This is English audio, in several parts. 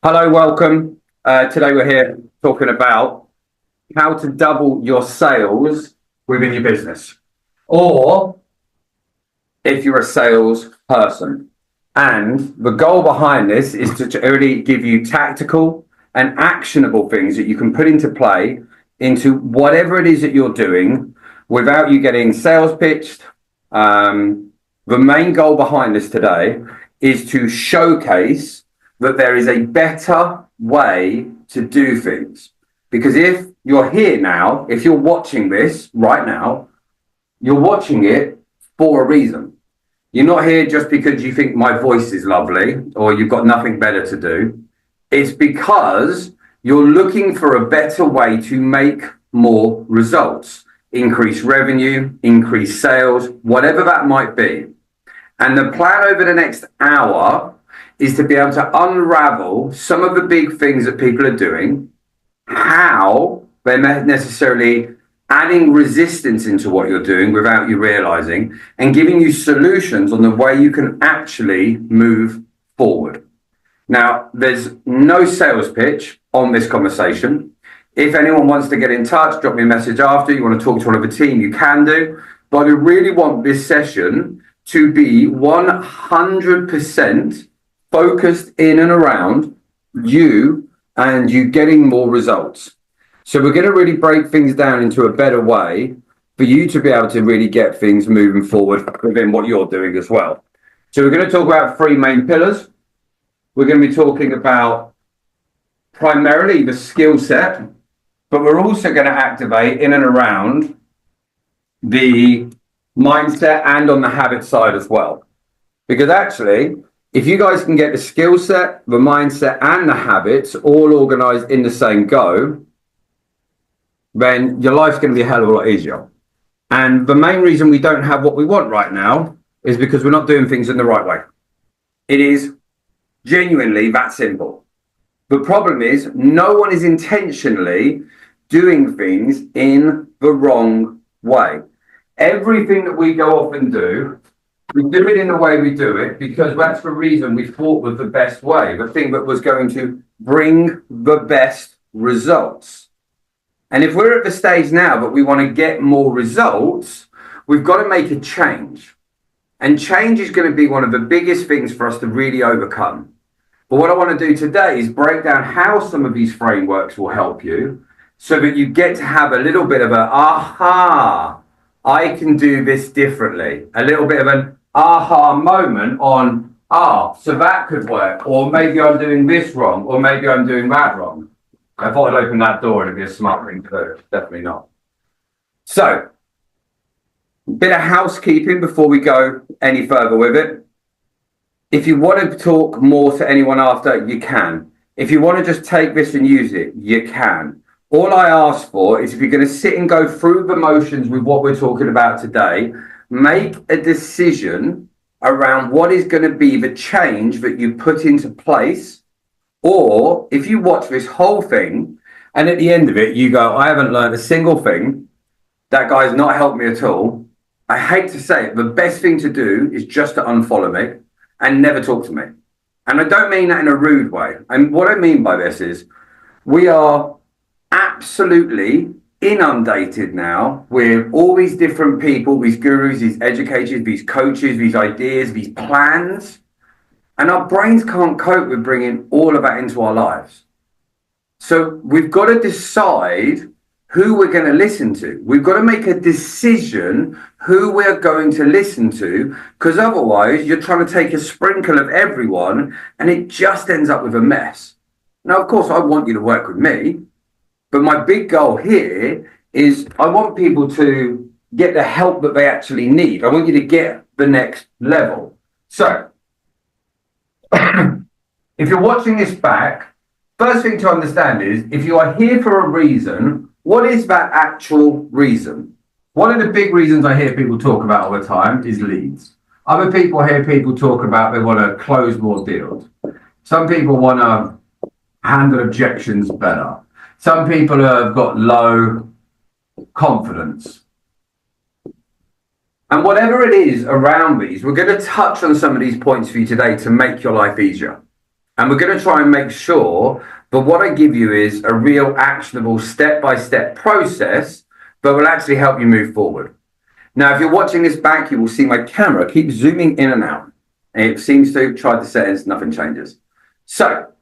Hello, welcome. Today we're here talking about how to double your sales within your business, or if you're a sales person. And the goal behind this is to really give you tactical and actionable things that you can put into play into whatever it is that you're doing without you getting sales pitched. The main goal behind this today is to showcase that there is a better way to do things. Because if you're here now, if you're watching this right now, you're watching it for a reason. You're not here just because you think my voice is lovely or you've got nothing better to do. It's because you're looking for a better way to make more results, increase revenue, increase sales, whatever that might be. And the plan over the next hour is to be able to unravel some of the big things that people are doing, how they're not necessarily adding resistance into what you're doing without you realizing, and giving you solutions on the way you can actually move forward. Now, there's no sales pitch on this conversation. If anyone wants to get in touch, drop me a message after. You want to talk to one of the team, you can do. But I really want this session to be 100% focused in and around you and you getting more results. So we're going to really break things down into a better way for you to be able to really get things moving forward within what you're doing as well. So we're going to talk about three main pillars. We're going to be talking about primarily the skill set, but we're also going to activate in and around the mindset and on the habit side as well. Because actually, if you guys can get the skill set, the mindset, and the habits all organized in the same go, then your life's going to be a hell of a lot easier. And the main reason we don't have what we want right now is because we're not doing things in the right way. It is genuinely that simple. The problem is no one is intentionally doing things in the wrong way. Everything that we go off and do, we do it in the way we do it because that's the reason we thought was the best way, the thing that was going to bring the best results. And if we're at the stage now that we want to get more results, we've got to make a change. And change is going to be one of the biggest things for us to really overcome. But what I want to do today is break down how some of these frameworks will help you so that you get to have a little bit of a, aha, I can do this differently. A little bit of an aha moment on, so that could work. Or maybe I'm doing this wrong. Or maybe I'm doing that wrong. I thought I'd open that door and it'd be a smart ring too. Definitely not. So, a bit of housekeeping before we go any further with it. If you want to talk more to anyone after, you can. If you want to just take this and use it, you can. All I ask for is if you're going to sit and go through the motions with what we're talking about today, make a decision around what is going to be the change that you put into place. Or if you watch this whole thing and at the end of it, you go, I haven't learned a single thing. That guy's not helped me at all. I hate to say it, the best thing to do is just to unfollow me and never talk to me. And I don't mean that in a rude way. And what I mean by this is we are absolutely inundated now with all these different people, these gurus, these educators, these coaches, these ideas, these plans. And our brains can't cope with bringing all of that into our lives. So we've got to decide who we're going to listen to. We've got to make a decision who we're going to listen to, because otherwise you're trying to take a sprinkle of everyone and it just ends up with a mess. Now, of course, I want you to work with me, but my big goal here is I want people to get the help that they actually need. I want you to get the next level. So, if you're watching this back, first thing to understand is if you are here for a reason, what is that actual reason? One of the big reasons I hear people talk about all the time is leads. Other people hear people talk about they want to close more deals. Some people want to handle objections better. Some people have got low confidence. And whatever it is around these, we're going to touch on some of these points for you today to make your life easier. And we're going to try and make sure that what I give you is a real actionable step-by-step process that will actually help you move forward. Now, if you're watching this back, you will see my camera keep zooming in and out. And it seems to try the settings, nothing changes. So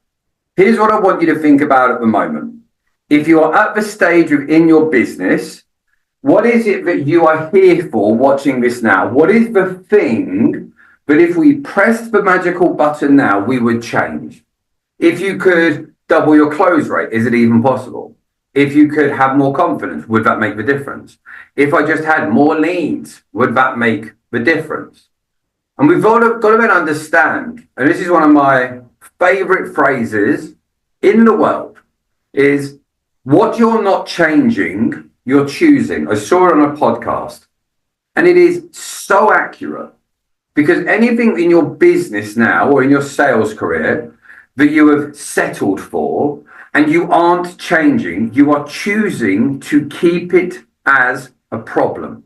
here's what I want you to think about at the moment. If you are at the stage within your business, what is it that you are here for watching this now? What is the thing that if we pressed the magical button now, we would change? If you could double your close rate, is it even possible? If you could have more confidence, would that make the difference? If I just had more leads, would that make the difference? And we've got to then understand, and this is one of my favorite phrases in the world, is what you're not changing, you're choosing. I saw it on a podcast, and it is so accurate, because anything in your business now or in your sales career that you have settled for and you aren't changing, you are choosing to keep it as a problem.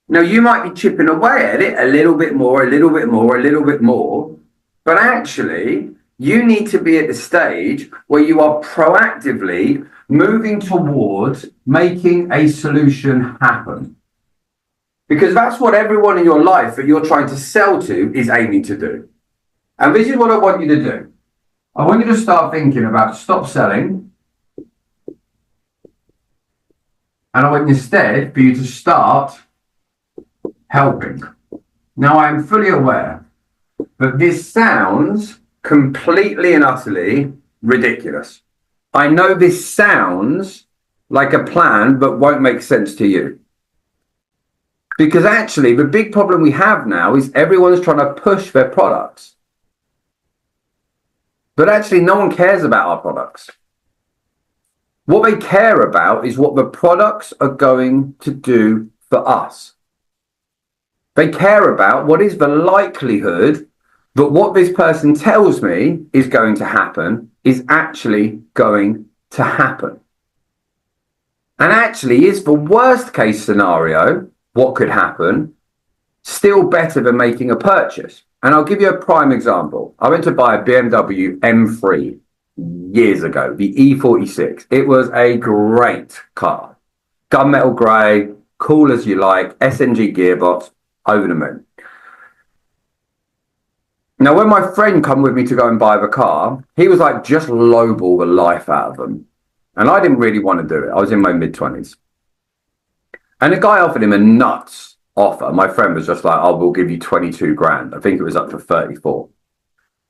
Now, you might be chipping away at it a little bit more, a little bit more, a little bit more, but actually you need to be at the stage where you are proactively moving towards making a solution happen. Because that's what everyone in your life that you're trying to sell to is aiming to do. And this is what I want you to do. I want you to start thinking about stop selling. And I want instead for you to start helping. Now, I am fully aware that this sounds completely and utterly ridiculous. I know this sounds like a plan but won't make sense to you. Because actually, the big problem we have now is everyone's trying to push their products. But actually, no one cares about our products. What they care about is what the products are going to do for us. They care about what is the likelihood that what this person tells me is going to happen is actually going to happen. And actually, is the worst case scenario, what could happen, still better than making a purchase? And I'll give you a prime example. I went to buy a BMW M3 years ago, the E46. It was a great car. Gunmetal grey, cool as you like, SNG gearbox, over the moon. Now, when my friend come with me to go and buy the car, he was like, just lowball the life out of them. And I didn't really want to do it. I was in my mid-20s. And the guy offered him a nuts offer. My friend was just like, oh, we'll give you 22 grand. I think it was up to 34.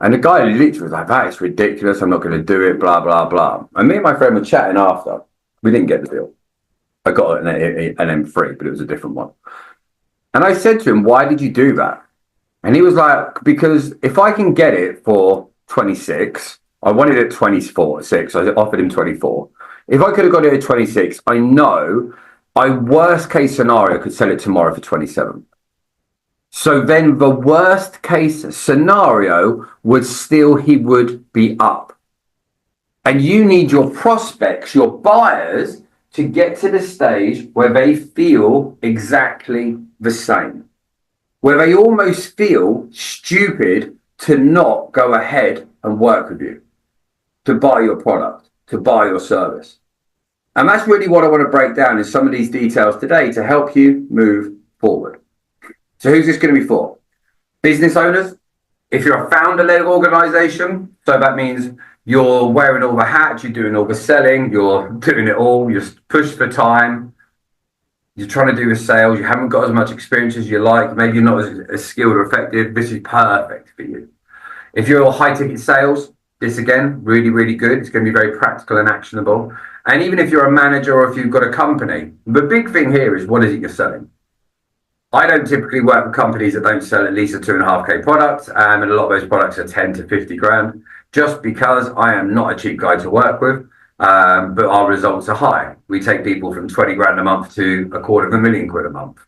And the guy literally was like, that is ridiculous. I'm not going to do it, blah, blah, blah. And me and my friend were chatting after. We didn't get the deal. I got an M3, but it was a different one. And I said to him, why did you do that? And he was like, because if I can get it for 26, I wanted it at 24, 6. So I offered him 24. If I could have got it at 26, I know I worst case scenario could sell it tomorrow for 27. So then the worst case scenario would still, he would be up. And you need your prospects, your buyers, to get to the stage where they feel exactly the same, where they almost feel stupid to not go ahead and work with you, to buy your product, to buy your service. And that's really what I want to break down in some of these details today to help you move forward. So who's this going to be for? Business owners. If you're a founder-led organization, so that means you're wearing all the hats, you're doing all the selling, you're doing it all, you're pushed for time, you're trying to do the sales, you haven't got as much experience as you like, maybe you're not as skilled or effective, this is perfect for you. If you're high-ticket sales, this again, really, really good. It's going to be very practical and actionable. And even if you're a manager or if you've got a company, the big thing here is what is it you're selling? I don't typically work with companies that don't sell at least a 2.5K product, and a lot of those products are 10 to 50 grand, just because I am not a cheap guy to work with, but our results are high. We take people from 20 grand a month to £250,000 a month.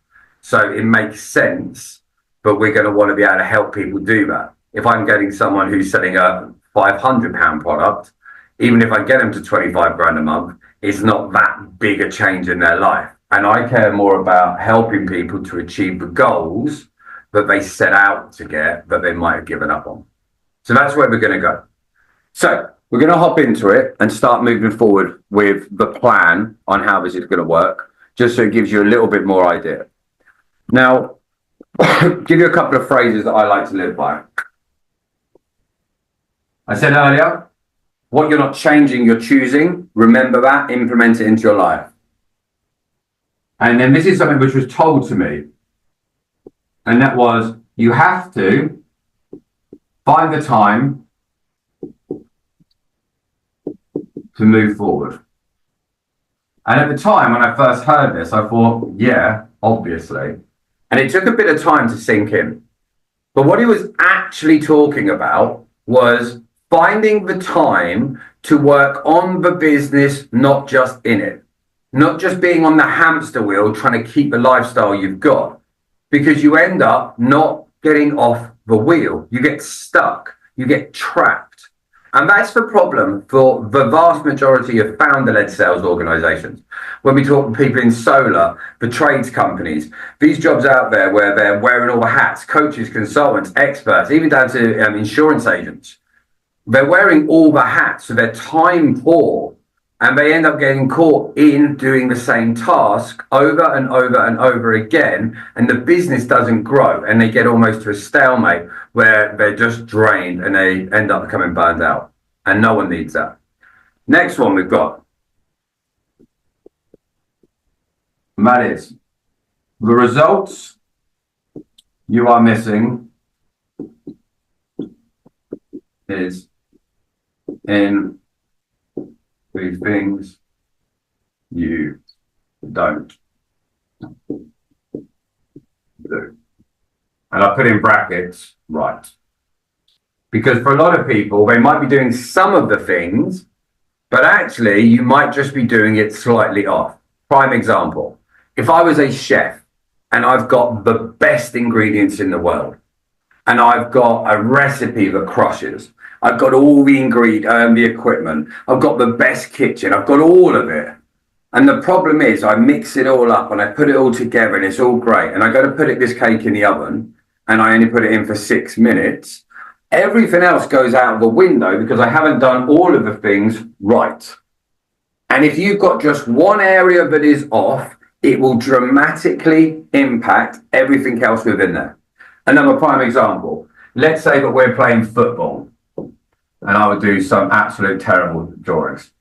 So it makes sense, but we're going to want to be able to help people do that. If I'm getting someone who's selling a £500 product, even if I get them to 25 grand a month, it's not that big a change in their life. And I care more about helping people to achieve the goals that they set out to get that they might have given up on. So that's where we're going to go. So we're going to hop into it and start moving forward with the plan on how this is going to work, just so it gives you a little bit more idea. Now, give you a couple of phrases that I like to live by. I said earlier, what you're not changing, you're choosing. Remember that, implement it into your life. And then this is something which was told to me. And that was, you have to find the time to move forward. And at the time when I first heard this, I thought, yeah, obviously. And it took a bit of time to sink in. But what he was actually talking about was finding the time to work on the business, not just in it. Not just being on the hamster wheel trying to keep the lifestyle you've got. Because you end up not getting off the wheel. You get stuck. You get trapped. And that's the problem for the vast majority of founder-led sales organizations. When we talk to people in solar, the trades companies, these jobs out there where they're wearing all the hats, coaches, consultants, experts, even down to insurance agents. They're wearing all the hats, so they're time poor, and they end up getting caught in doing the same task over and over and over again, and the business doesn't grow, and they get almost to a stalemate where they're just drained and they end up becoming burned out, and no one needs that. Next one we've got, and that is the results you are missing is in the things you don't do. And I put in brackets, right. Because for a lot of people, they might be doing some of the things, but actually you might just be doing it slightly off. Prime example, if I was a chef and I've got the best ingredients in the world, and I've got a recipe that crushes, I've got all the ingredients, the equipment, I've got the best kitchen, I've got all of it. And the problem is I mix it all up and I put it all together and it's all great. And I go to put this cake in the oven and I only put it in for 6 minutes. Everything else goes out of the window because I haven't done all of the things right. And if you've got just one area that is off, it will dramatically impact everything else within there. Another prime example, let's say that we're playing football and I would do some absolute terrible drawings.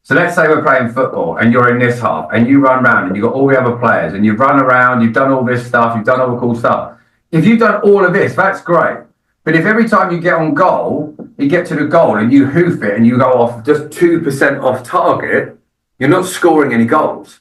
So let's say we're playing football and you're in this half and you run around and you've got all the other players and you've run around, you've done all this stuff, you've done all the cool stuff. If you've done all of this, that's great. But if every time you get on goal, you get to the goal and you hoof it and you go off just 2% off target, you're not scoring any goals.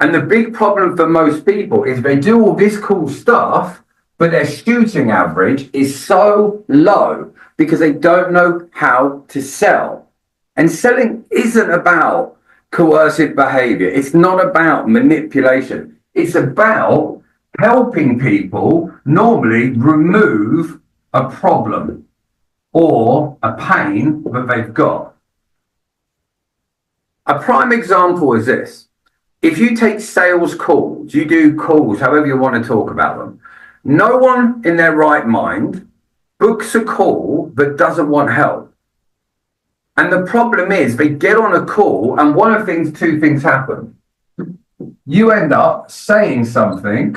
And the big problem for most people is they do all this cool stuff, but their shooting average is so low because they don't know how to sell. And selling isn't about coercive behavior. It's not about manipulation. It's about helping people normally remove a problem or a pain that they've got. A prime example is this. If you take sales calls, you do calls, however you want to talk about them, no one in their right mind books a call that doesn't want help. And the problem is they get on a call and two things happen. You end up saying something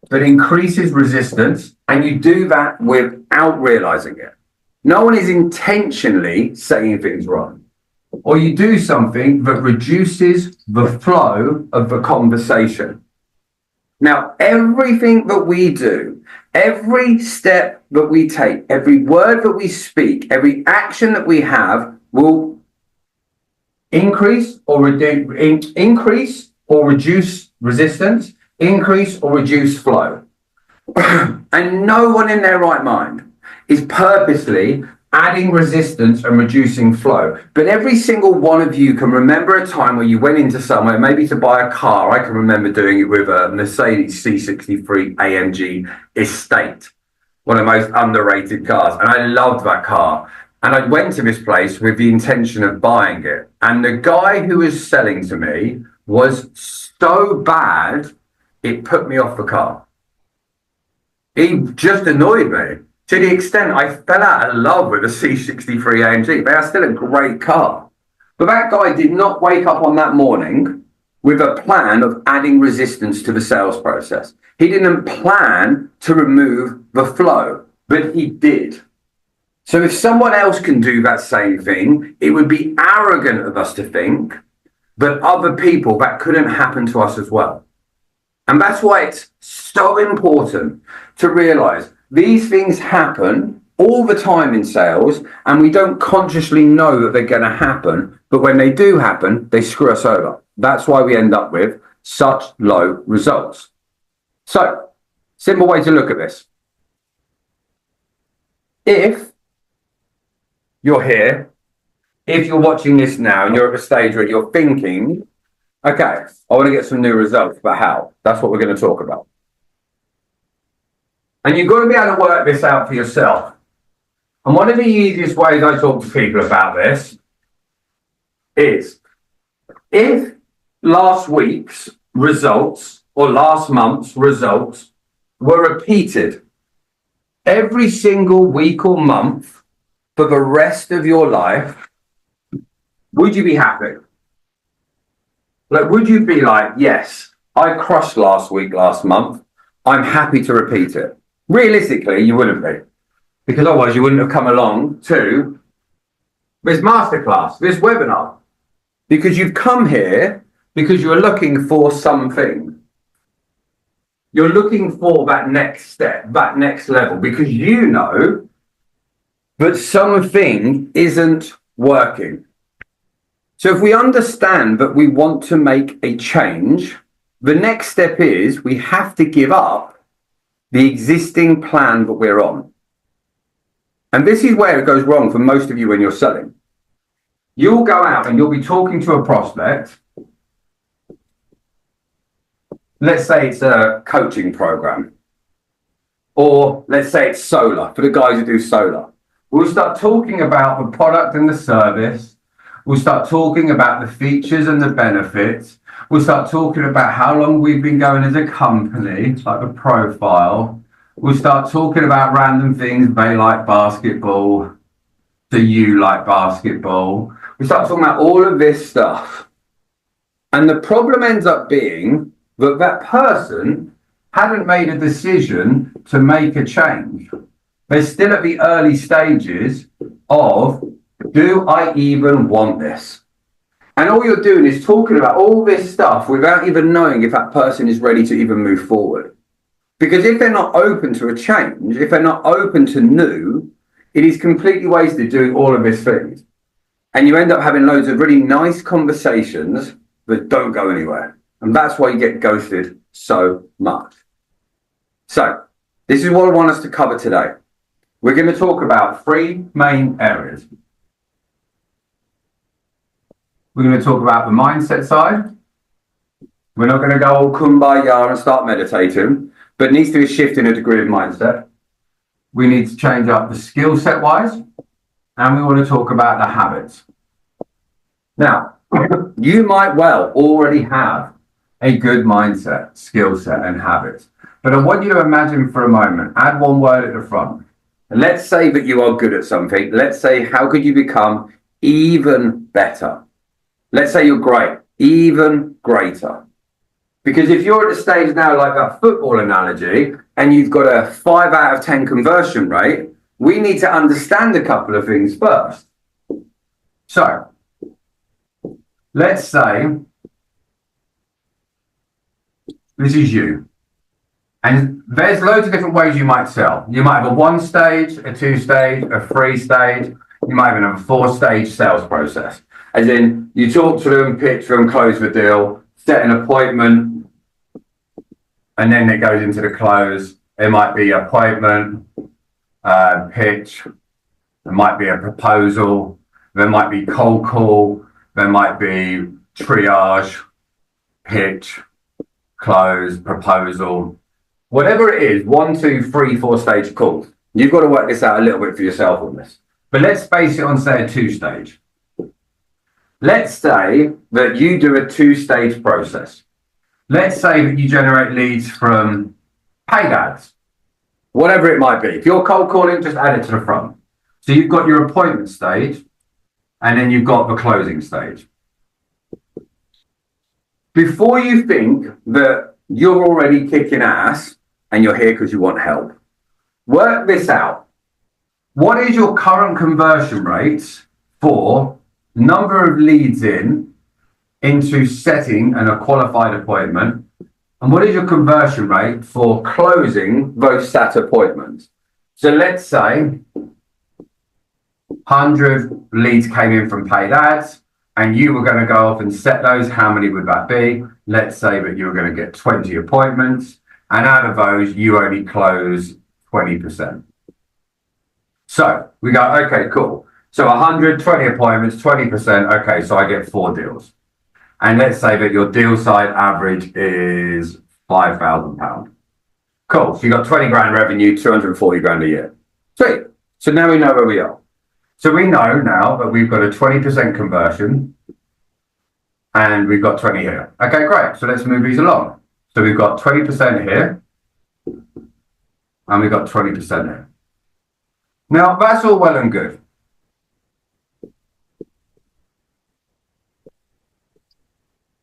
that increases resistance and you do that without realizing it. No one is intentionally saying things wrong. Or you do something that reduces the flow of the conversation. Now, everything that we do, every step that we take, every word that we speak, every action that we have will increase or reduce resistance, increase or reduce flow. And no one in their right mind is purposely adding resistance and reducing flow. But every single one of you can remember a time where you went into somewhere, maybe to buy a car. I can remember doing it with a Mercedes C63 AMG Estate, one of the most underrated cars. And I loved that car. And I went to this place with the intention of buying it. And the guy who was selling to me was so bad, it put me off the car. He just annoyed me. To the extent I fell out of love with a C63 AMG. They are still a great car. But that guy did not wake up on that morning with a plan of adding resistance to the sales process. He didn't plan to remove the flow, but he did. So if someone else can do that same thing, it would be arrogant of us to think that other people, that couldn't happen to us as well. And that's why it's so important to realize these things happen all the time in sales, and we don't consciously know that they're going to happen. But when they do happen, they screw us over. That's why we end up with such low results. So, simple way to look at this. If you're here, if you're watching this now and you're at a stage where you're thinking, okay, I want to get some new results, but how? That's what we're going to talk about. And you've got to be able to work this out for yourself. And one of the easiest ways I talk to people about this is if last week's results or last month's results were repeated every single week or month for the rest of your life, would you be happy? Like, would you be like, yes, I crushed last week, last month, I'm happy to repeat it? Realistically, you wouldn't be, because otherwise you wouldn't have come along to this masterclass, this webinar, because you've come here because you're looking for something. You're looking for that next step, that next level, because you know that something isn't working. So if we understand that we want to make a change, the next step is we have to give up the existing plan that we're on. And this is where it goes wrong for most of you when you're selling. You'll go out and you'll be talking to a prospect. Let's say it's a coaching program, or let's say it's solar for the guys who do solar. We'll start talking about the product and the service. We'll start talking about the features and the benefits. We'll start talking about how long we've been going as a company, like the profile. We'll start talking about random things. They like basketball. Do you like basketball? We start talking about all of this stuff. And the problem ends up being that that person hadn't made a decision to make a change. They're still at the early stages of, do I even want this? And all you're doing is talking about all this stuff without even knowing if that person is ready to even move forward. Because if they're not open to a change, if they're not open to new, it is completely wasted doing all of these things. And you end up having loads of really nice conversations that don't go anywhere. And that's why you get ghosted so much. So this is what I want us to cover today. We're going to talk about three main areas. We're going to talk about the mindset side. We're not going to go all kumbaya and start meditating, but it needs to be a shift in a degree of mindset. We need to change up the skill set wise, and we want to talk about the habits. Now, you might well already have a good mindset, skill set, and habits, but I want you to imagine for a moment, add one word at the front. And let's say that you are good at something. Let's say, how could you become even better? Let's say you're great, even greater. Because if you're at the stage now, like that football analogy, and you've got a 5 out of 10 conversion rate, we need to understand a couple of things first. So, let's say this is you. And there's loads of different ways you might sell. You might have a 1 stage, a 2 stage, a 3 stage. You might even have a 4 stage sales process. As in, you talk to them, pitch them, close the deal, set an appointment, and then it goes into the close. There might be appointment, pitch, there might be a proposal, there might be cold call, there might be triage, pitch, close, proposal. Whatever it is, 1, 2, 3, 4 stage calls. You've got to work this out a little bit for yourself on this. But let's base it on, say, a 2 stage. Let's say that you do a 2-stage process. Let's say that you generate leads from paid ads. whatever it might be. If you're cold calling, just add it to the front. So you've got your appointment stage, and then you've got the closing stage. Before you think that you're already kicking ass and you're here because you want help, work this out. What is your current conversion rates for number of leads into setting a qualified appointment? And what is your conversion rate for closing those sat appointments? So let's say 100 leads came in from paid ads and you were going to go off and set those. How many would that be? Let's say that you were going to get 20 appointments, and out of those, you only close 20%. So we go, okay, cool. So 120 appointments, 20%. Okay, so I get 4 deals. And let's say that your deal side average is £5,000. Cool. So you got 20 grand revenue, 240 grand a year. Sweet. So now we know where we are. So we know now that we've got a 20% conversion and we've got 20 here. Okay, great. So let's move these along. So we've got 20% here and we've got 20% here. Now that's all well and good.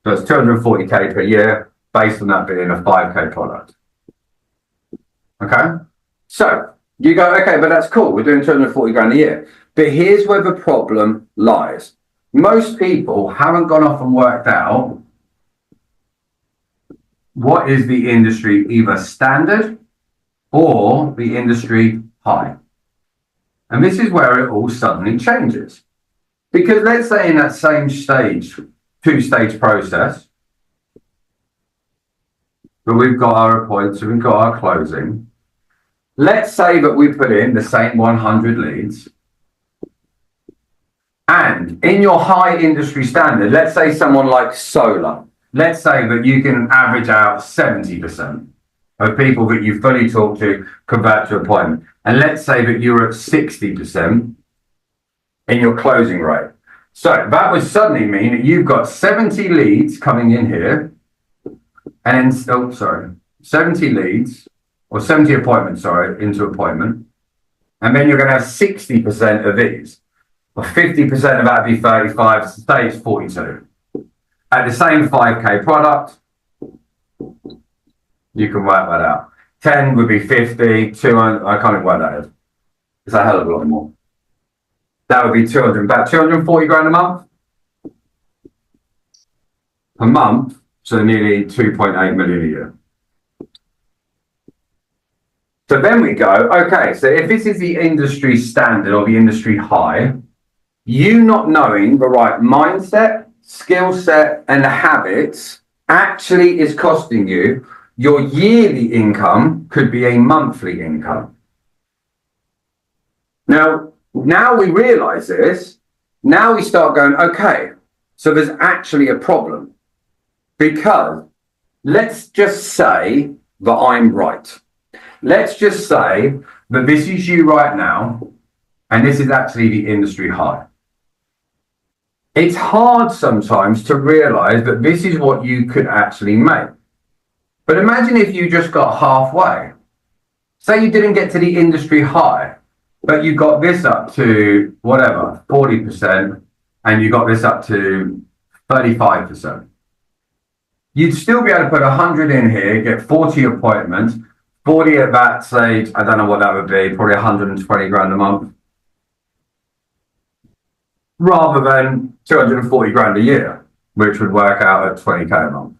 So it's 240k per year based on that being a 5k product. Okay. So you go, okay, but that's cool. We're doing 240 grand a year. But here's where the problem lies. Most people haven't gone off and worked out what is the industry either standard or the industry high. And this is where it all suddenly changes. Because let's say in that same stage, 2-stage process, but we've got our appointments, we've got our closing. Let's say that we put in the same 100 leads. And in your high industry standard, let's say someone like solar, let's say that you can average out 70% of people that you fully talk to convert to appointment. And let's say that you're at 60% in your closing rate. So that would suddenly mean that you've got 70 leads coming in here and 70 leads or 70 appointments, into appointment. And then you're going to have 60% of these. Or 50% of that would be 35, say it's 42. At the same 5k product, you can work that out. 10 would be 50, 200, I can't even work that out. It's a hell of a lot more. That would be 200, about 240 grand a month. A month, so nearly 2.8 million a year. So then we go, okay, so if this is the industry standard or the industry high, you not knowing the right mindset, skill set, and the habits actually is costing you. Your yearly income could be a monthly income. Now we realize this. Now we start going, okay, so there's actually a problem. Because let's just say that I'm right. Let's just say that this is you right now, and this is actually the industry high. It's hard sometimes to realize that this is what you could actually make. But imagine if you just got halfway. Say you didn't get to the industry high, but you got this up to whatever, 40%, and you got this up to 35%. You'd still be able to put 100 in here, get 40 appointments, 40 at that stage, I don't know what that would be, probably 120 grand a month. Rather than 240 grand a year, which would work out at 20k a month.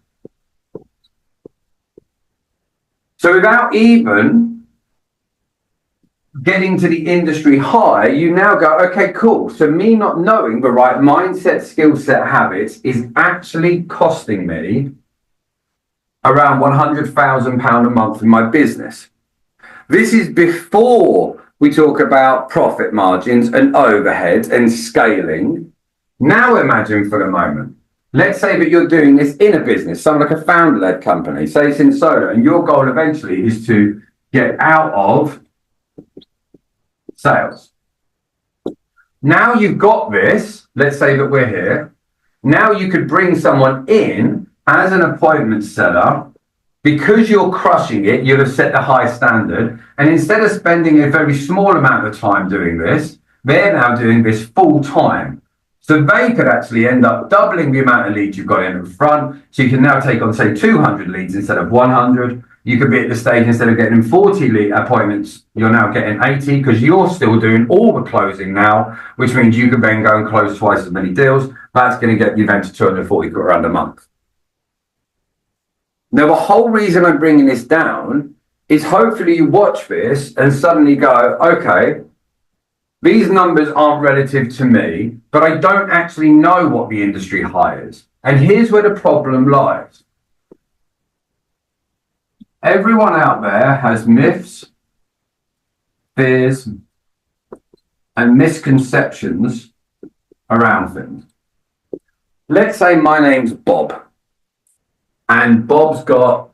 So without even getting to the industry high, you now go, okay, cool. So me not knowing the right mindset, skill set, habits is actually costing me around £100,000 a month in my business. This is before we talk about profit margins and overheads and scaling. Now imagine for a moment, let's say that you're doing this in a business, something like a founder-led company, say it's in solar, and your goal eventually is to get out of sales. Now you've got this, let's say that we're here. Now you could bring someone in as an appointment setter Because you're crushing it, you'll have set the high standard. And instead of spending a very small amount of time doing this, they're now doing this full time. So they could actually end up doubling the amount of leads you've got in at the front. So you can now take on, say, 200 leads instead of 100. You could be at the stage, instead of getting 40 lead appointments, you're now getting 80 because you're still doing all the closing now, which means you can then go and close twice as many deals. That's going to get you then to 240 grand a month. Now, the whole reason I'm bringing this down is hopefully you watch this and suddenly go, okay, these numbers aren't relative to me, but I don't actually know what the industry hires. And here's where the problem lies. Everyone out there has myths, fears, and misconceptions around things. Let's say my name's Bob, and Bob's got,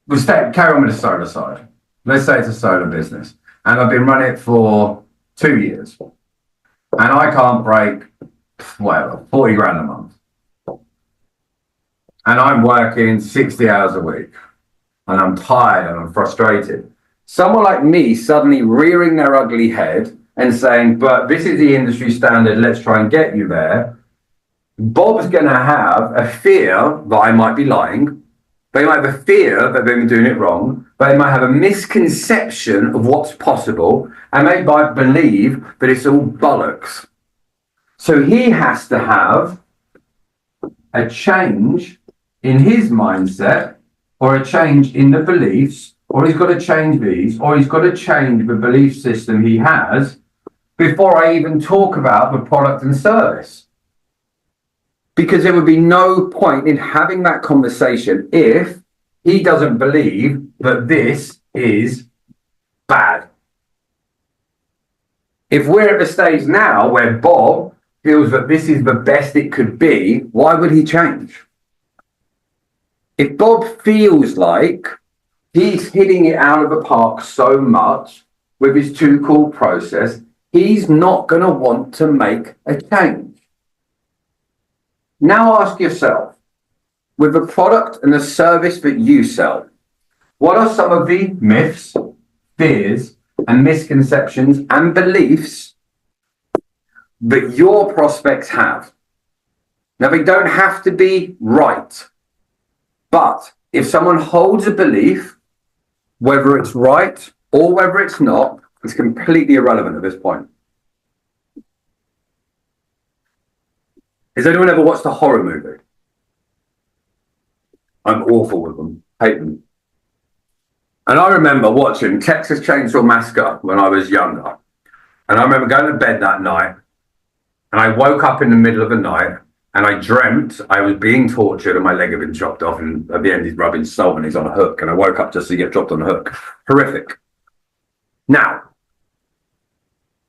carry on with the solar side. Let's say it's a solar business, and I've been running it for 2 years, and I can't break, 40 grand a month. And I'm working 60 hours a week, and I'm tired and I'm frustrated. Someone like me suddenly rearing their ugly head and saying, but this is the industry standard, let's try and get you there. Bob's going to have a fear that I might be lying. They might have a fear that they've been doing it wrong. They might have a misconception of what's possible, and they might believe that it's all bollocks. So he has to have a change in his mindset, or a change in the beliefs, or he's got to change these, or he's got to change the belief system he has before I even talk about the product and service. Because there would be no point in having that conversation if he doesn't believe that this is bad. If we're at the stage now where Bob feels that this is the best it could be, why would he change? If Bob feels like he's hitting it out of the park so much with his Too Cool process, he's not going to want to make a change. Now ask yourself, with the product and the service that you sell, what are some of the myths, fears, and misconceptions and beliefs that your prospects have? Now, they don't have to be right, but if someone holds a belief, whether it's right or whether it's not, it's completely irrelevant at this point. Has anyone ever watched a horror movie? I'm awful with them. Hate them. And I remember watching Texas Chainsaw Massacre when I was younger. And I remember going to bed that night, and I woke up in the middle of the night, and I dreamt I was being tortured and my leg had been chopped off, and at the end he's rubbing salt and he's on a hook, and I woke up just to get dropped on a hook. Horrific. Now,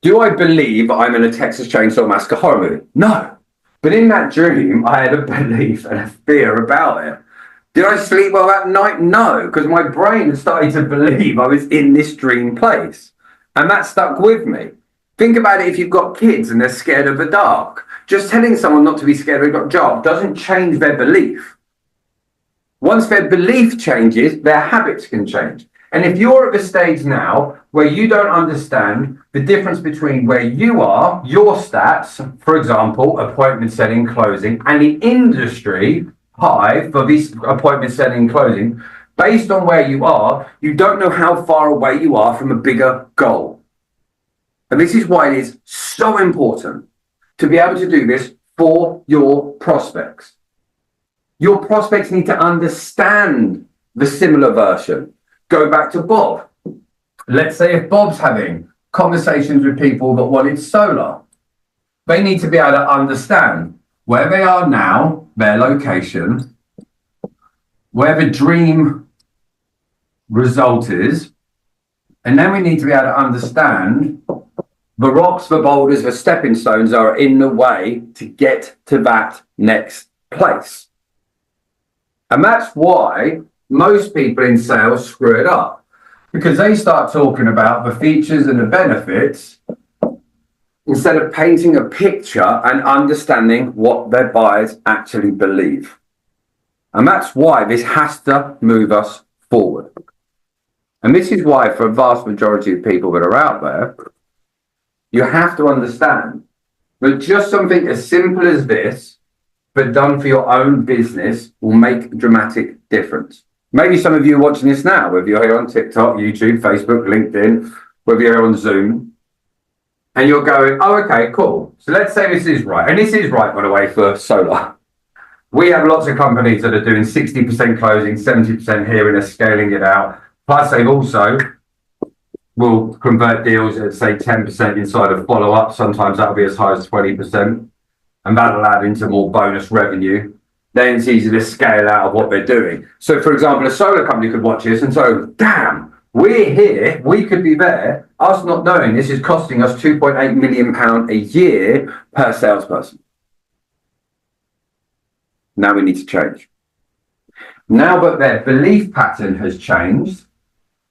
do I believe I'm in a Texas Chainsaw Massacre horror movie? No. But in that dream, I had a belief and a fear about it. Did I sleep well that night? No, because my brain had started to believe I was in this dream place. And that stuck with me. Think about it if you've got kids and they're scared of the dark. Just telling someone not to be scared of the dark doesn't change their belief. Once their belief changes, their habits can change. And if you're at the stage now where you don't understand the difference between where you are, your stats, for example, appointment setting, closing, and the industry high for this appointment setting, closing, based on where you are, you don't know how far away you are from a bigger goal. And this is why it is so important to be able to do this for your prospects. Your prospects need to understand the similar version. Go back to Bob. Let's say if Bob's having conversations with people that wanted solar, they need to be able to understand where they are now, their location, where the dream result is, and then we need to be able to understand the rocks, the boulders, the stepping stones are in the way to get to that next place. And that's why most people in sales screw it up, because they start talking about the features and the benefits instead of painting a picture and understanding what their buyers actually believe. And that's why this has to move us forward. And this is why, for a vast majority of people that are out there, you have to understand that just something as simple as this, but done for your own business, will make a dramatic difference. Maybe some of you are watching this now, whether you're here on TikTok, YouTube, Facebook, LinkedIn, whether you're here on Zoom, and you're going, oh, okay, cool. So let's say this is right. And this is right, by the way, for solar. We have lots of companies that are doing 60% closing, 70% here, and are scaling it out. Plus, they've also will convert deals at, say, 10% inside of follow-up. Sometimes that'll be as high as 20%. And that'll add into more bonus revenue. Then it's easy to scale out of what they're doing. So, for example, a solar company could watch this and say, damn, we're here, we could be there. Us not knowing this is costing us £2.8 million a year per salesperson. Now we need to change. Now that their belief pattern has changed,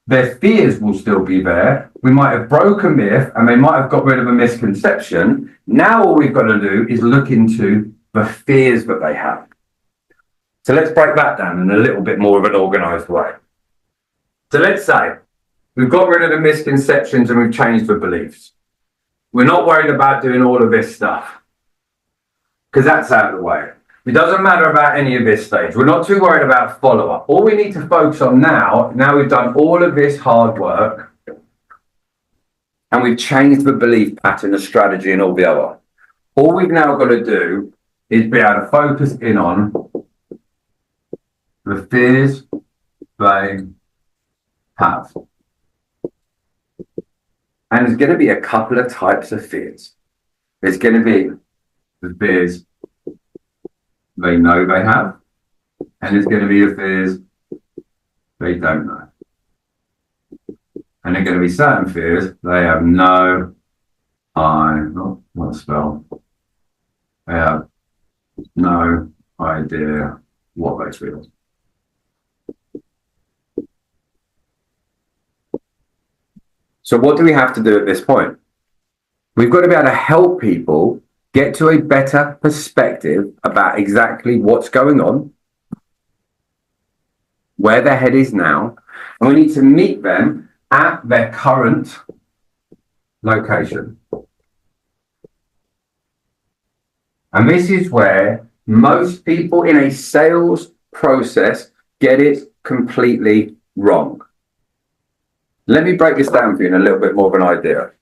their fears will still be there. We might have broken myth and they might have got rid of a misconception. Now all we've got to do is look into the fears that they have. So let's break that down in a little bit more of an organized way. So let's say we've got rid of the misconceptions and we've changed the beliefs. We're not worried about doing all of this stuff because that's out of the way. It doesn't matter about any of this stage. We're not too worried about follow-up. All we need to focus on now we've done all of this hard work and we've changed the belief pattern, the strategy and all the other. All we've now got to do is be able to focus in on the fears they have. And there's going to be a couple of types of fears. There's going to be the fears they know they have, and there's going to be the fears they don't know. And there are going to be certain fears they have no they have no idea what they feel. So what do we have to do at this point? We've got to be able to help people get to a better perspective about exactly what's going on, where their head is now, and we need to meet them at their current location. And this is where most people in a sales process get it completely wrong. Let me break this down for you in a little bit more of an idea.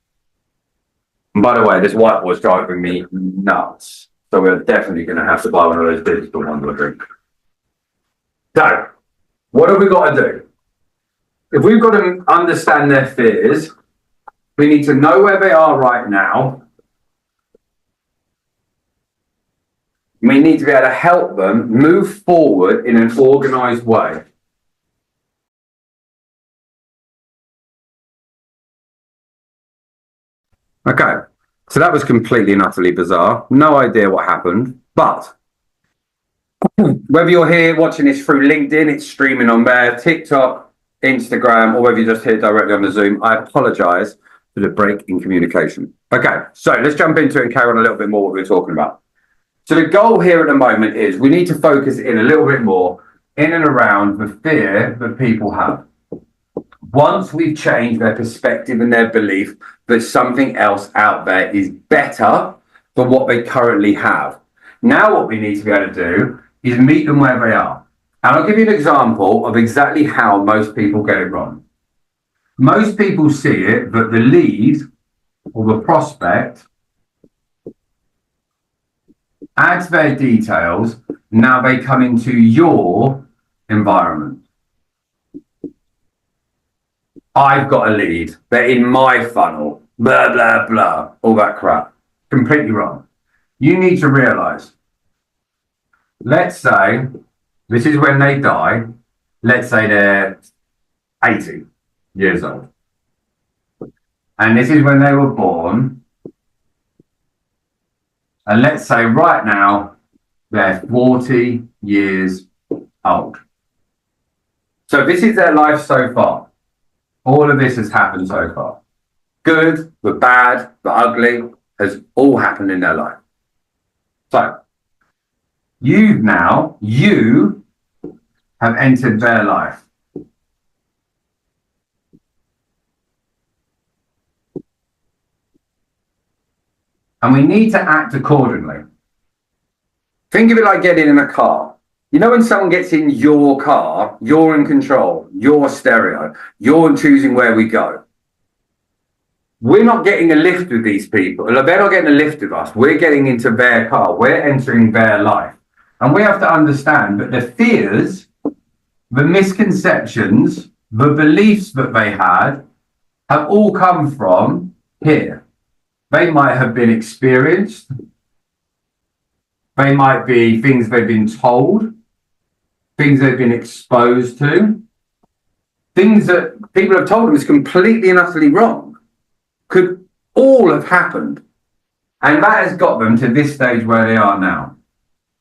And by the way, this whiteboard's driving me nuts. So we're definitely going to have to buy one of those digital ones, I think. So, what have we got to do? If we've got to understand their fears, we need to know where they are right now. We need to be able to help them move forward in an organized way. Okay, so that was completely and utterly bizarre. No idea what happened, but whether you're here watching this through LinkedIn, it's streaming on there, TikTok, Instagram, or whether you're just here directly on the Zoom, I apologize for the break in communication. Okay, so let's jump into it and carry on a little bit more what we were talking about. So the goal here at the moment is we need to focus in a little bit more in and around the fear that people have. Once we've changed their perspective and their belief that something else out there is better than what they currently have. Now what we need to be able to do is meet them where they are. And I'll give you an example of exactly how most people get it wrong. Most people see it that the lead or the prospect adds their details, now they come into your environment. I've got a lead, they're in my funnel, blah, blah, blah, all that crap. Completely wrong. You need to realize, let's say, this is when they die, let's say they're 80 years old. And this is when they were born. And let's say right now, they're 40 years old. So this is their life so far. All of this has happened so far. Good, the bad, the ugly, has all happened in their life. So, you have entered their life. And we need to act accordingly. Think of it like getting in a car. You know, when someone gets in your car, you're in control, you're stereo, you're choosing where we go. We're not getting a lift with these people. They're not getting a lift with us. We're getting into their car. We're entering their life. And we have to understand that the fears, the misconceptions, the beliefs that they had have all come from here. They might have been experienced. They might be things they've been told, things they've been exposed to, things that people have told them is completely and utterly wrong, could all have happened. And that has got them to this stage where they are now.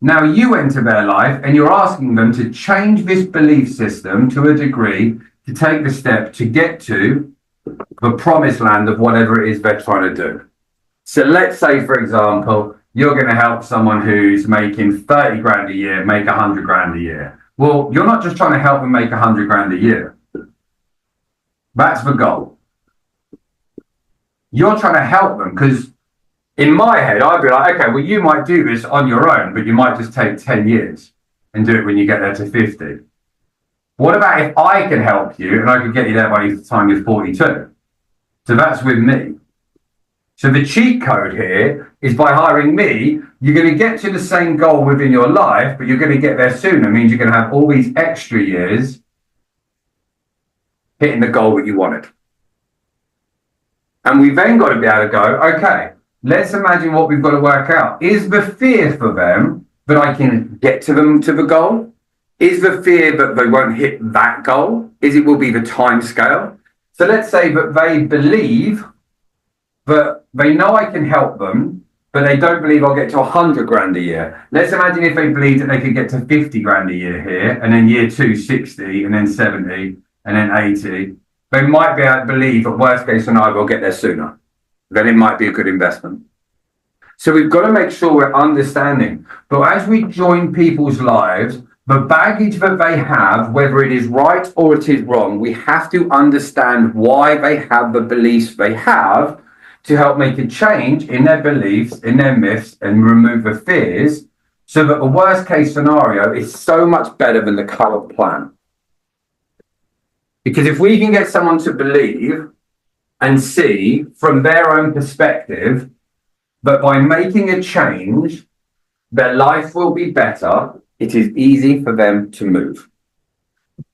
Now you enter their life and you're asking them to change this belief system to a degree to take the step to get to the promised land of whatever it is they're trying to do. So let's say, for example, you're going to help someone who's making 30 grand a year, make 100 grand a year. Well, you're not just trying to help them make 100 grand a year. That's the goal. You're trying to help them because in my head, I'd be like, okay, well, you might do this on your own, but you might just take 10 years and do it when you get there to 50. What about if I can help you and I could get you there by the time you're 42? So that's with me. So the cheat code here is by hiring me, you're going to get to the same goal within your life, but you're going to get there sooner. It means you're going to have all these extra years hitting the goal that you wanted. And we've then got to be able to go, okay, let's imagine what we've got to work out. Is the fear for them that I can get to them to the goal? Is the fear that they won't hit that goal? Is it will be the time scale? So let's say that they believe that they know I can help them, but they don't believe I'll get to 100 grand a year. Let's imagine if they believe that they could get to 50 grand a year here, and then year 2, 60, and then 70, and then 80. They might be able to believe that worst case scenario, we'll get there sooner. Then it might be a good investment. So we've got to make sure we're understanding. But as we join people's lives, the baggage that they have, whether it is right or it is wrong, we have to understand why they have the beliefs they have to help make a change in their beliefs, in their myths, and remove the fears so that the worst case scenario is so much better than the current plan. Because if we can get someone to believe and see from their own perspective that by making a change, their life will be better, it is easy for them to move.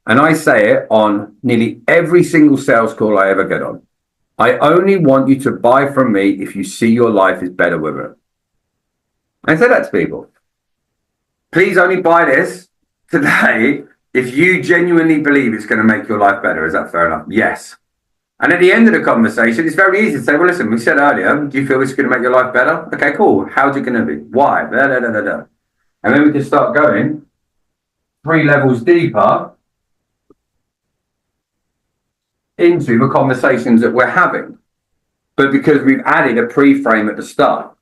And I say it on nearly every single sales call I ever get on. I only want you to buy from me if you see your life is better with it. I say that to people. Please only buy this today if you genuinely believe it's going to make your life better. Is that fair enough? Yes. And at the end of the conversation, it's very easy to say, well, listen, we said earlier, do you feel it's going to make your life better? Okay, cool. How's it going to be? Why? Da, da, da, da, da. And then we can start going 3 levels deeper into the conversations that we're having, but because we've added a pre-frame at the start.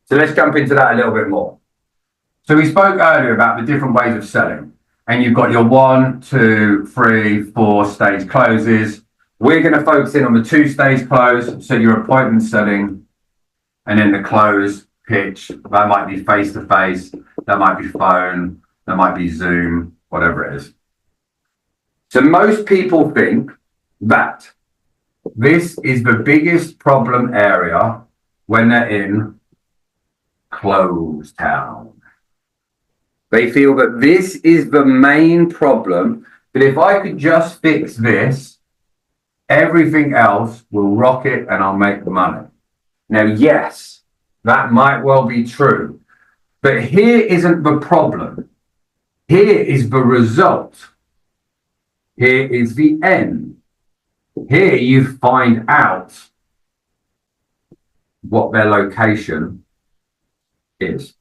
So let's jump into that a little bit more. So we spoke earlier about the different ways of selling, and you've got your 1, 2, 3, 4 stage closes. We're going to focus in on the 2-stage close, so your appointment setting, and then the close pitch. That might be face-to-face, that might be phone, that might be Zoom, whatever it is. So most people think that this is the biggest problem area when they're in closed town. They feel that this is the main problem, that if I could just fix this, everything else will rocket and I'll make the money. Now, yes, that might well be true, but here isn't the problem. Here is the result. Here is the end. Here you find out what their location is.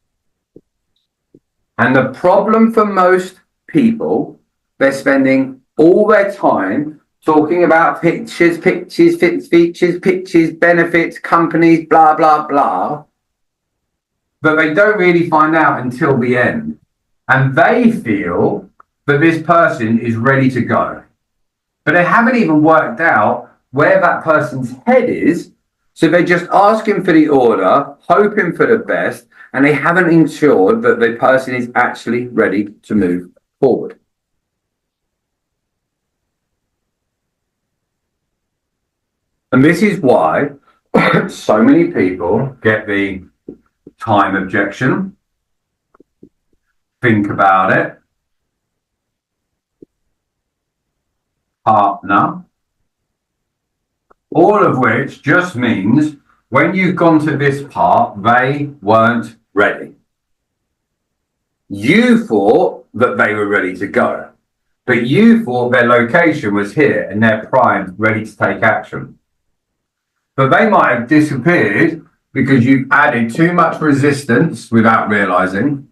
And the problem for most people, they're spending all their time talking about pictures, features, benefits, companies, blah, blah, blah. But they don't really find out until the end. And they feel but this person is ready to go. But they haven't even worked out where that person's head is. So they're just asking for the order, hoping for the best, and they haven't ensured that the person is actually ready to move forward. And this is why so many people get the time objection, think about it, partner, all of which just means when you've gone to this part, they weren't ready. You thought that they were ready to go, but you thought their location was here and they're primed, ready to take action. But they might have disappeared because you've added too much resistance without realizing,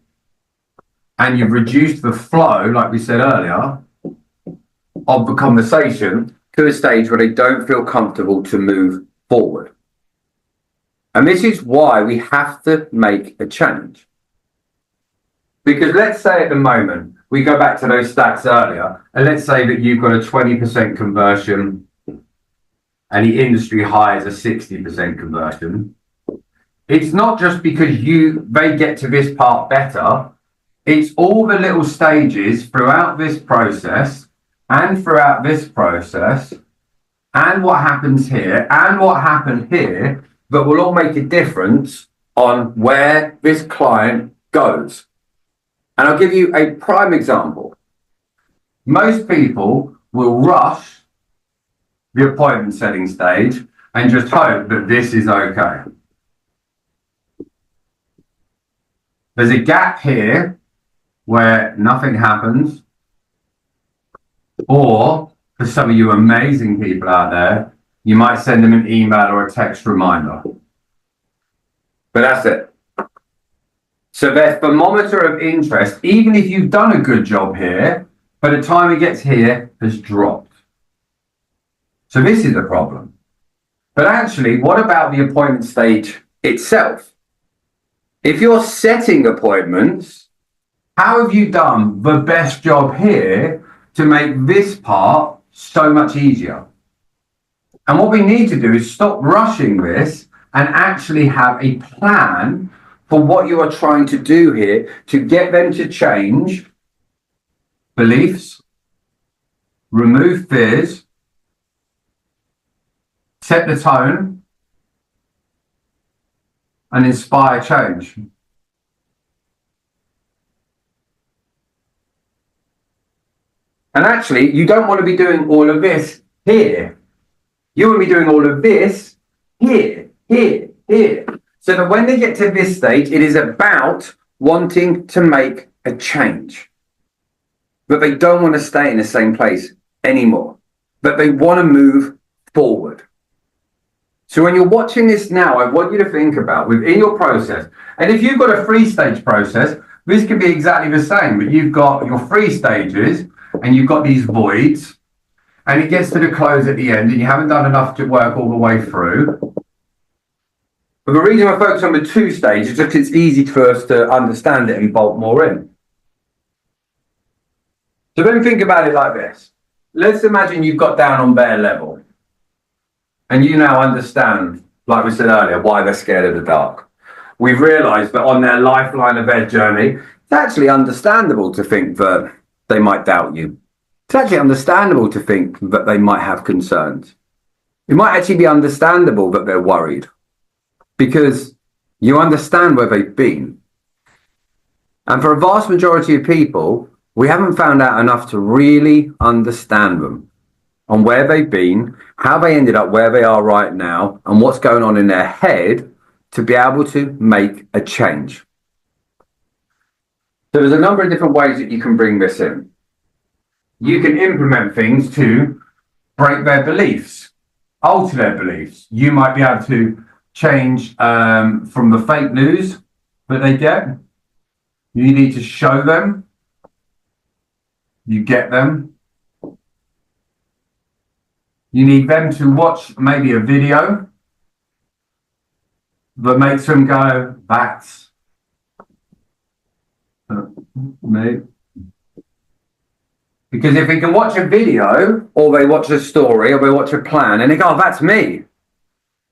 and you've reduced the flow, like we said earlier, of the conversation to a stage where they don't feel comfortable to move forward. And this is why we have to make a change. Because let's say at the moment, we go back to those stats earlier, and let's say that you've got a 20% conversion and the industry high is a 60% conversion. It's not just because they get to this part better, it's all the little stages throughout this process and throughout this process and what happens here and what happened here that will all make a difference on where this client goes. And I'll give you a prime example. Most people will rush the appointment setting stage and just hope that this is okay. There's a gap here where nothing happens, or for some of you amazing people out there, you might send them an email or a text reminder. But that's it. So their thermometer of interest, even if you've done a good job here, by the time it gets here, has dropped. So this is a problem. But actually, what about the appointment stage itself? If you're setting appointments, how have you done the best job here to make this part so much easier? And what we need to do is stop rushing this and actually have a plan for what you are trying to do here to get them to change beliefs, remove fears, set the tone, and inspire change. And actually, you don't want to be doing all of this here. You want to be doing all of this here, here, here. So that when they get to this stage, it is about wanting to make a change. But they don't want to stay in the same place anymore. But they want to move forward. So when you're watching this now, I want you to think about within your process. And if you've got a 3-stage process, this can be exactly the same. But you've got your 3 stages and you've got these voids. And it gets to the close at the end and you haven't done enough to work all the way through. But the reason I focus on the 2 stages is because it's easy for us to understand it and bolt more in. So then think about it like this. Let's imagine you've got down on their level. And you now understand, like we said earlier, why they're scared of the dark. We've realised that on their lifeline of their journey, it's actually understandable to think that they might doubt you. It's actually understandable to think that they might have concerns. It might actually be understandable that they're worried because you understand where they've been. And for a vast majority of people, we haven't found out enough to really understand them on where they've been, how they ended up where they are right now, and what's going on in their head to be able to make a change. So there's a number of different ways that you can bring this in. You can implement things to break their beliefs, alter their beliefs. You might be able to change from the fake news that they get. You need to show them. You get them. You need them to watch maybe a video that makes them go, that's me. Because if we can watch a video or they watch a story or they watch a plan and they go, oh, that's me,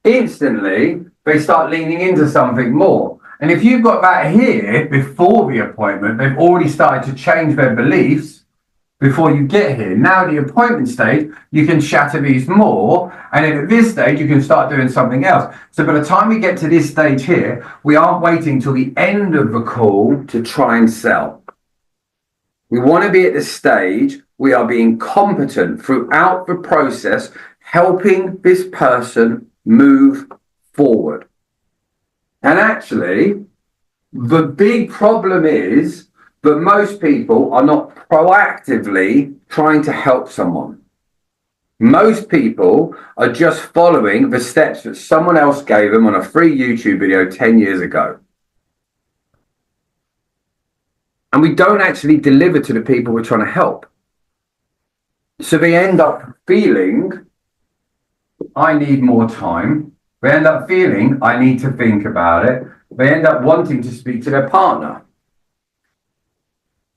instantly they start leaning into something more. And if you've got that here before the appointment, they've already started to change their beliefs before you get here. Now, the appointment stage, you can shatter these more. And then at this stage, you can start doing something else. So by the time we get to this stage here, we aren't waiting till the end of the call to try and sell. We want to be at the stage we are being competent throughout the process, helping this person move forward. And actually, the big problem is that most people are not proactively trying to help someone. Most people are just following the steps that someone else gave them on a free YouTube video 10 years ago. And we don't actually deliver to the people we're trying to help. So they end up feeling, I need more time. They end up feeling, I need to think about it. They end up wanting to speak to their partner.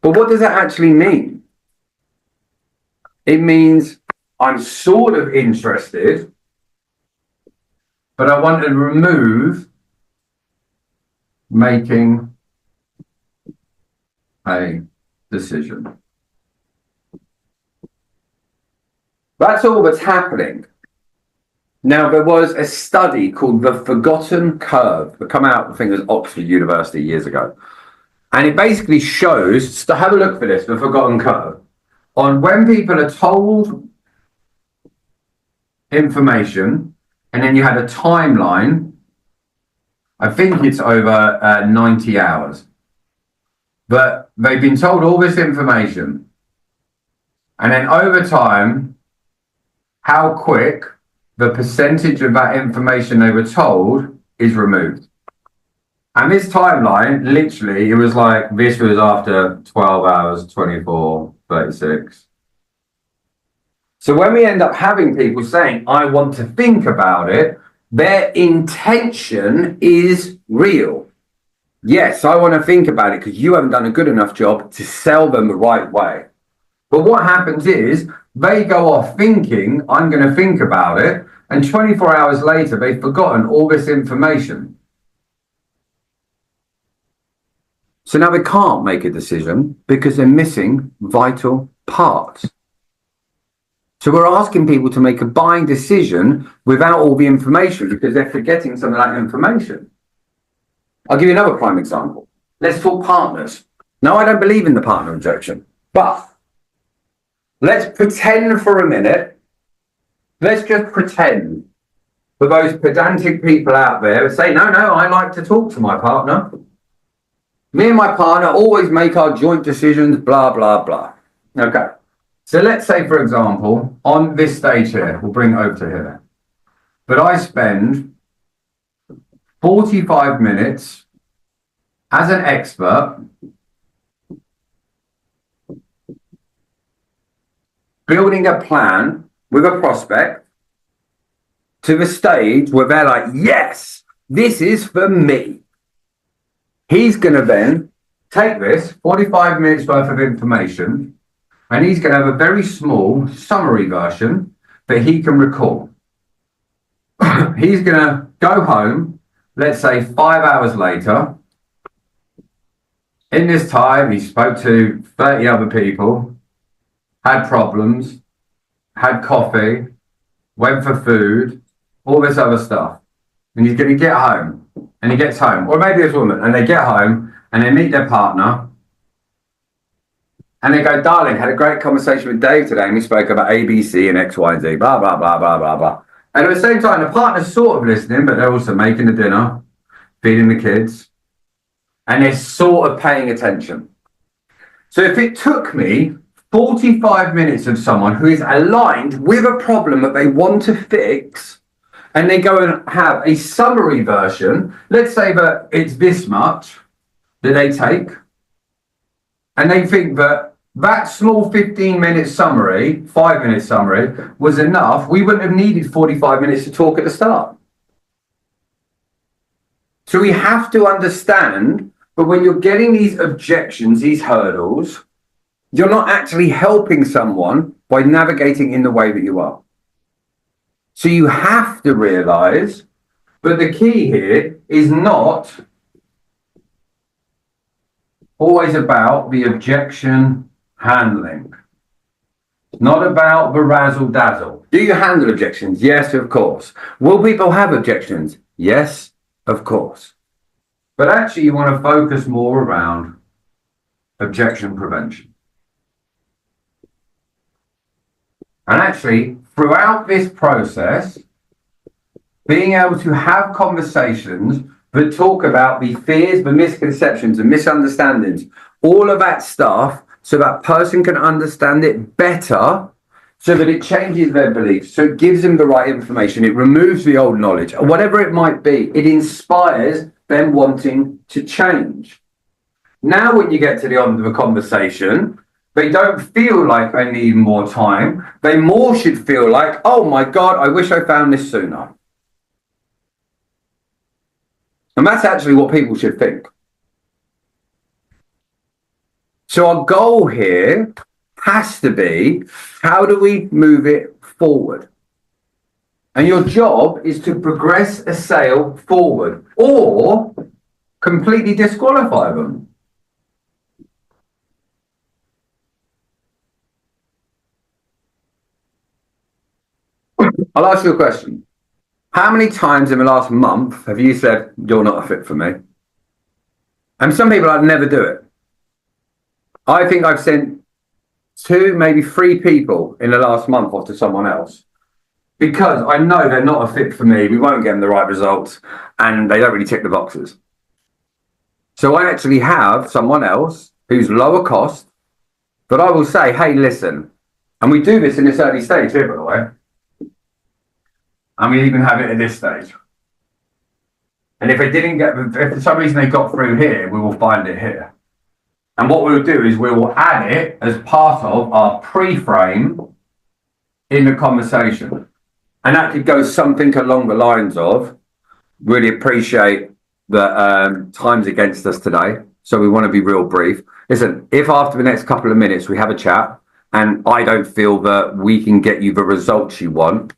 But what does that actually mean? It means I'm sort of interested, but I want to remove making a decision. That's all that's happening. Now, there was a study called The Forgotten Curve that came out, I think it was Oxford University years ago. And it basically shows, to have a look for this, The Forgotten Curve, on when people are told information, and then you had a timeline, I think it's over 90 hours. But they've been told all this information. And then over time, how quick the percentage of that information they were told is removed. And this timeline, literally, it was like, this was after 12 hours, 24, 36. So when we end up having people saying, I want to think about it, their intention is real. Yes, I want to think about it because you haven't done a good enough job to sell them the right way. But what happens is they go off thinking, I'm going to think about it. And 24 hours later, they've forgotten all this information. So now they can't make a decision because they're missing vital parts. So we're asking people to make a buying decision without all the information because they're forgetting some of that information. I'll give you another prime example. Let's talk partners. Now, I don't believe in the partner objection, but let's pretend for a minute. Let's just pretend for those pedantic people out there who say, no, I like to talk to my partner. Me and my partner always make our joint decisions, blah, blah, blah. Okay. So let's say, for example, on this stage here, we'll bring it over to here, but I spend 45 minutes as an expert building a plan with a prospect to the stage where they're like, yes, this is for me. He's going to then take this 45 minutes worth of information and he's going to have a very small summary version that he can recall. He's going to go home, let's say 5 hours later. In this time, he spoke to 30 other people, had problems, had coffee, went for food, all this other stuff. And he's going to get home, and he gets home, or maybe it's a woman, and they get home, and they meet their partner, and they go, darling, had a great conversation with Dave today, and we spoke about A, B, C, and X, Y, and Z, blah, blah, blah, blah, blah, blah. And at the same time, the partner's sort of listening, but they're also making the dinner, feeding the kids, and they're sort of paying attention. So if it took me 45 minutes of someone who is aligned with a problem that they want to fix, and they go and have a summary version, let's say that it's this much that they take, and they think that that small 15-minute summary, 5-minute summary, was enough, we wouldn't have needed 45 minutes to talk at the start. So we have to understand, but when you're getting these objections, these hurdles, You're not actually helping someone by navigating in the way that you are. So you have to realize, but the key here is not always about the objection handling. Not about the razzle dazzle. Do you handle objections? Yes, of course. Will people have objections? Yes, of course. But actually, you want to focus more around objection prevention. And actually, throughout this process, being able to have conversations that talk about the fears, the misconceptions, the misunderstandings, all of that stuff, so that person can understand it better, so that it changes their beliefs, so it gives them the right information, it removes the old knowledge, whatever it might be, it inspires them wanting to change. Now, when you get to the end of a conversation, they don't feel like they need more time. They more should feel like, oh my God, I wish I found this sooner. And that's actually what people should think. So our goal here has to be, how do we move it forward? And your job is to progress a sale forward or completely disqualify them. I'll ask you a question. How many times in the last month have you said, you're not a fit for me? And some people, I'd never do it. I think I've sent 2, maybe 3 people in the last month off to someone else because I know they're not a fit for me. We won't get them the right results and they don't really tick the boxes. So I actually have someone else who's lower cost, but I will say, hey, listen, and we do this in this early stage here, by the way. And we even have it at this stage. And if if for some reason they got through here, we will find it here. And what we'll do is we will add it as part of our pre-frame in the conversation. And that could go something along the lines of, really appreciate that time's against us today. So we want to be real brief. Listen, if after the next couple of minutes we have a chat and I don't feel that we can get you the results you want,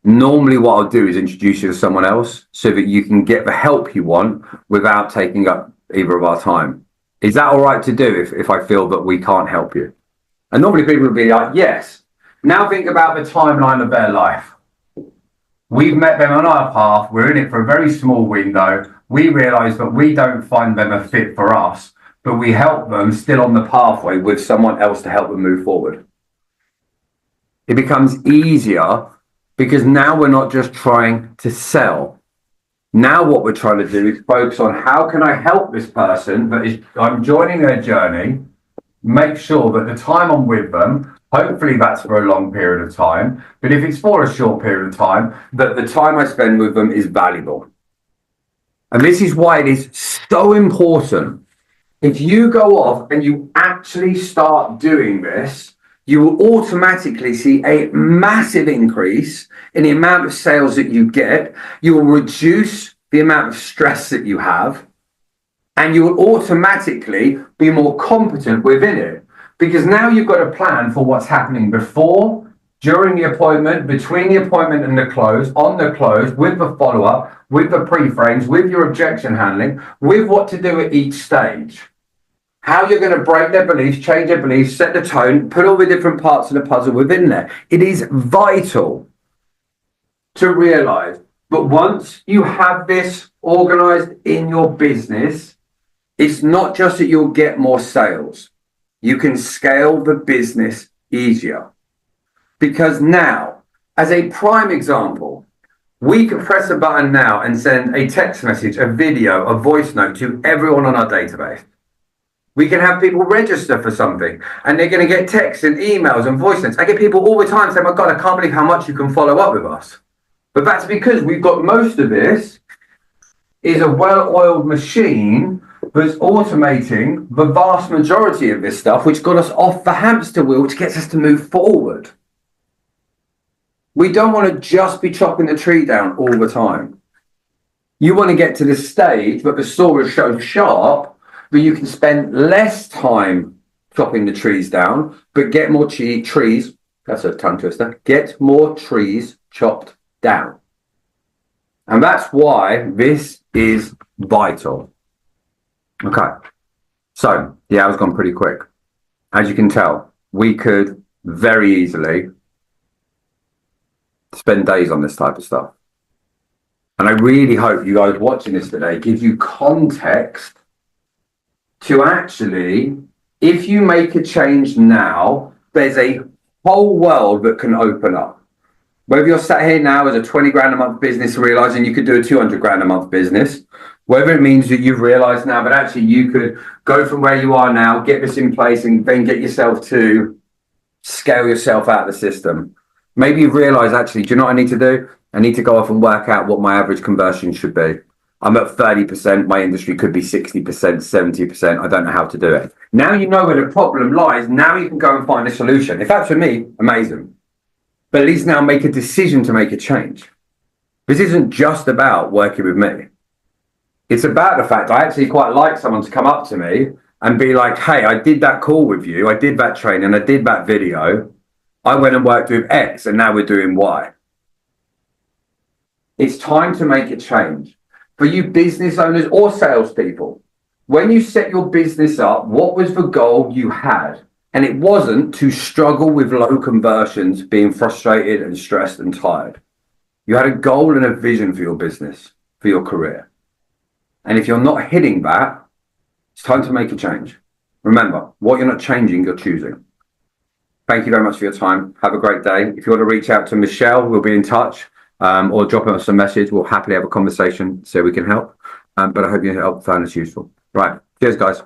normally what I'll do is introduce you to someone else so that you can get the help you want without taking up either of our time. Is that all right to do if I feel that we can't help you? And normally people will be like, yes. Now think about the timeline of their life. We've met them on our path. We're in it for a very small window. We realise that we don't find them a fit for us, but we help them still on the pathway with someone else to help them move forward. It becomes easier because now we're not just trying to sell. Now what we're trying to do is focus on how can I help this person that is, I'm joining their journey, make sure that the time I'm with them, hopefully that's for a long period of time, but if it's for a short period of time, that the time I spend with them is valuable. And this is why it is so important. If you go off and you actually start doing this, you will automatically see a massive increase in the amount of sales that you get. You will reduce the amount of stress that you have, and you will automatically be more competent within it. Because now you've got a plan for what's happening before, during the appointment, between the appointment and the close, on the close, with the follow-up, with the pre-frames, with your objection handling, with what to do at each stage. How you're going to break their beliefs, change their beliefs, set the tone, put all the different parts of the puzzle within there. It is vital to realize. But once you have this organized in your business, it's not just that you'll get more sales. You can scale the business easier. Because now, as a prime example, we can press a button now and send a text message, a video, a voice note to everyone on our database. We can have people register for something and they're going to get texts and emails and voice notes. I get people all the time saying, my God, I can't believe how much you can follow up with us. But that's because we've got most of this is a well-oiled machine that's automating the vast majority of this stuff, which got us off the hamster wheel, which gets us to move forward. We don't want to just be chopping the tree down all the time. You want to get to the stage that the saw is so sharp that you can spend less time chopping the trees down, but get more trees. That's a tongue twister. Get more trees chopped down. And that's why this is vital. Okay. So the hour's gone pretty quick. As you can tell, we could very easily spend days on this type of stuff. And I really hope you guys watching this today gives you context to actually, if you make a change now, there's a whole world that can open up. Whether you're sat here now as a 20 grand a month business, realizing you could do a 200 grand a month business, whether it means that you've realized now, but actually you could go from where you are now, get this in place, and then get yourself to scale yourself out of the system. Maybe you've realized, actually, do you know what I need to do? I need to go off and work out what my average conversion should be. I'm at 30%, my industry could be 60%, 70%. I don't know how to do it. Now you know where the problem lies. Now you can go and find a solution. If that's for me, amazing. But at least now make a decision to make a change. This isn't just about working with me. It's about the fact I actually quite like someone to come up to me and be like, hey, I did that call with you. I did that training. I did that video. I went and worked with X and now we're doing Y. It's time to make a change. For you business owners or salespeople, when you set your business up, what was the goal you had? And it wasn't to struggle with low conversions, being frustrated and stressed and tired. You had a goal and a vision for your business, for your career. And if you're not hitting that, it's time to make a change. Remember, what you're not changing, you're choosing. Thank you very much for your time. Have a great day. If you want to reach out to Michelle, we'll be in touch. Or drop us a message. We'll happily have a conversation so we can help. But I hope you found this useful. Right. Cheers, guys.